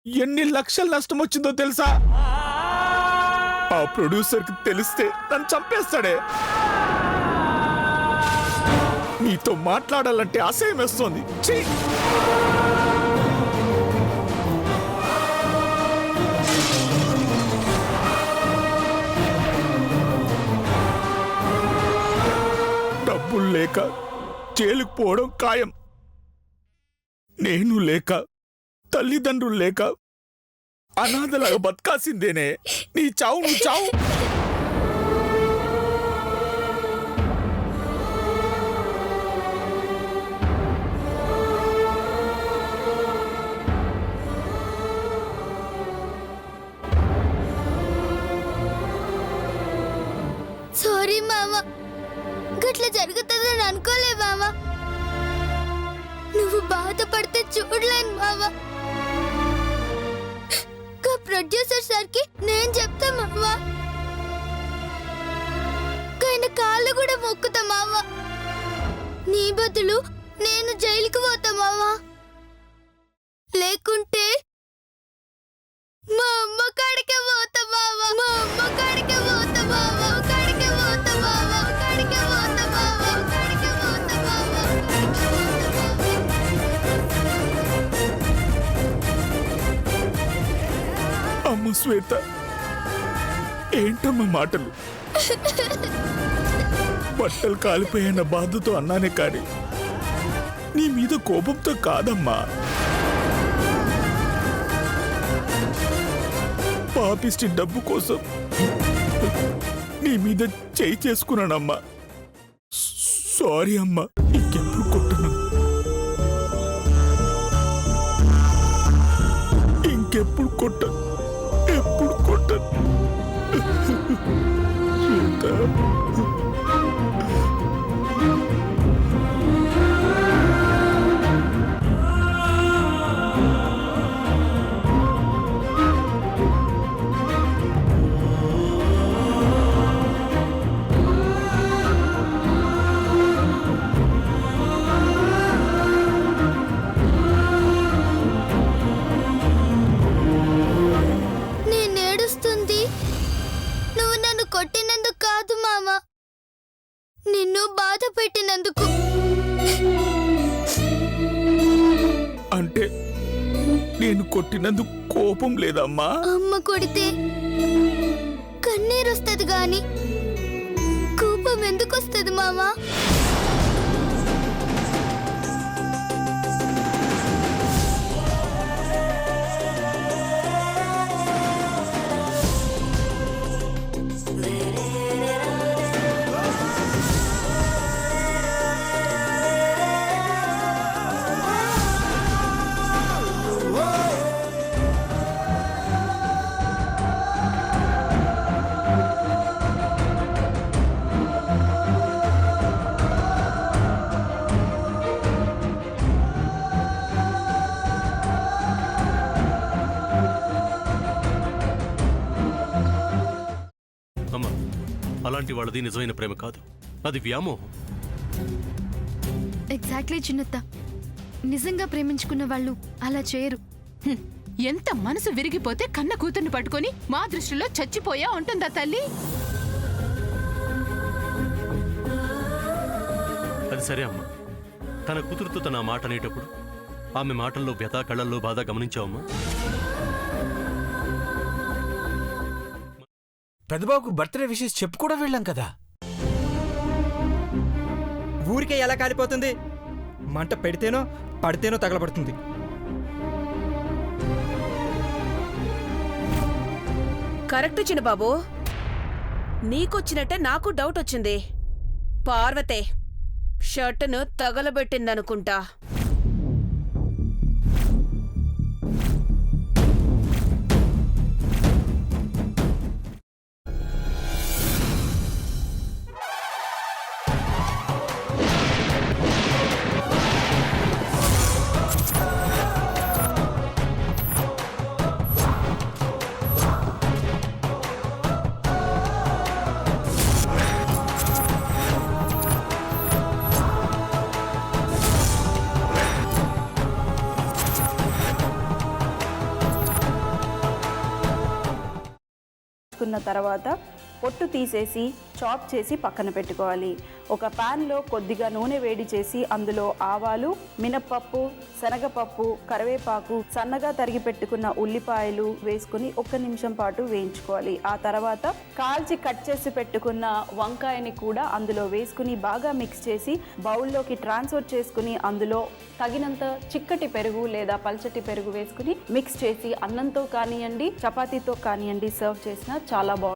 ఎన్ని లక్షల నష్టం వచ్చిందో తెలుసా? ఆ ప్రొడ్యూసర్కి తెలిస్తే నన్ను చంపేస్తాడే. నీతో మాట్లాడాలంటే అసహ్యం వేస్తోంది. ఛీ! డబ్బులు లేక జైలుకు పోవడం ఖాయం. నేను లేక తల్లిదండ్రులు లేక అనాథలాగా బతకాల్సిందేనే. నీ చావు నువ్వు చావు. సారీ మామ, గట్ల జరుగుతుందని అనుకోలే మామ. నువ్వు బాధపడితే చూడలేను మామ. ప్రొడ్యూసర్ సార్కి నేను చెప్తా మామ. ఆయన కాళ్ళు కూడా మొక్కుతా మామ. నీ బదులు నేను జైలుకి పోతా మామ. లేకుంటే మా అమ్మ కాడికే పోతా మామ. మా అమ్మ కాడికే పోతా మామ. కాడికే పోతా మామ. కాడికే పోతా మామ. కాడికే పోతా మామ. అమ్మ శ్వేత, ఏంటమ్మా మాటలు? బట్టలు కాలిపోయిన బాధతో అన్నానే కానీ నీ మీద కోపంతో కాదమ్మా. పాపిష్టి డబ్బు కోసం నీ మీద చేయి చేసుకున్నానమ్మా. సారీ అమ్మా, ఇంకెప్పుడు కొట్టను. ఇంకెప్పుడు కొట్టను. ఎప్పుడు కొట్టను. నేనేడుస్తుంది నువ్వు నన్ను కొట్టినందుకు కాదు మామ, నిన్ను బాధ పెట్టినందుకు. అంటే నేను కొట్టినందుకు కోపం లేదమ్మా. అమ్మ కొడితే కన్నీరు వస్తుంది గాని కోపం ఎందుకు వస్తుంది మామా? అలాంటి వాళ్ళది నిజమైన ప్రేమ కాదు, అది వ్యామోహం. ఎగ్జాక్ట్లీ చిన్నత్త, నిజంగా ప్రేమించుకున్న వాళ్ళు అలా చేయరు. ఎంత మనసు విరిగిపోతే కన్న కూతుర్ని పట్టుకొని మా దృష్టిలో చచ్చిపోయా ఉంటుందా తల్లి? అది సరే అమ్మా, తన కూతురుతో తన మాట అనేటప్పుడు ఆమె మాటల్లో వ్యథ, కళ్ళల్లో బాధ గమనించావమ్మా? పెద్దబాబుకు బర్త్డే విషెస్ చెప్పు కూడా వెళ్ళాం కదా. ఊరికే ఎలా కాలిపోతుంది? మంట పెడితేనో పడితేనో తగలబడుతుంది. కరెక్ట్ చిన్నబాబు, నీకొచ్చినట్టే నాకు డౌట్ వచ్చింది. పార్వతే షర్టును తగలబెట్టిందనుకుంటా. తీసుకున్న తర్వాత పొట్టు తీసేసి చాప్ చేసి పక్కన పెట్టుకోవాలి. ఒక ప్యాన్లో కొద్దిగా నూనె వేడి చేసి అందులో ఆవాలు, మినప్పప్పు, శనగపప్పు, కరివేపాకు, సన్నగా తరిగి పెట్టుకున్న ఉల్లిపాయలు వేసుకుని 1 నిమిషం పాటు వేయించుకోవాలి. ఆ తర్వాత కాల్చి కట్ చేసి పెట్టుకున్న వంకాయని కూడా అందులో వేసుకుని బాగా మిక్స్ చేసి బౌల్లోకి ట్రాన్స్ఫర్ చేసుకుని అందులో తగినంత చిక్కటి పెరుగు లేదా పల్చటి పెరుగు వేసుకుని మిక్స్ చేసి అన్నంతో కానివ్వండి, చపాతీతో కానివ్వండి సర్వ్ చేసినా చాలా బాగుంటుంది.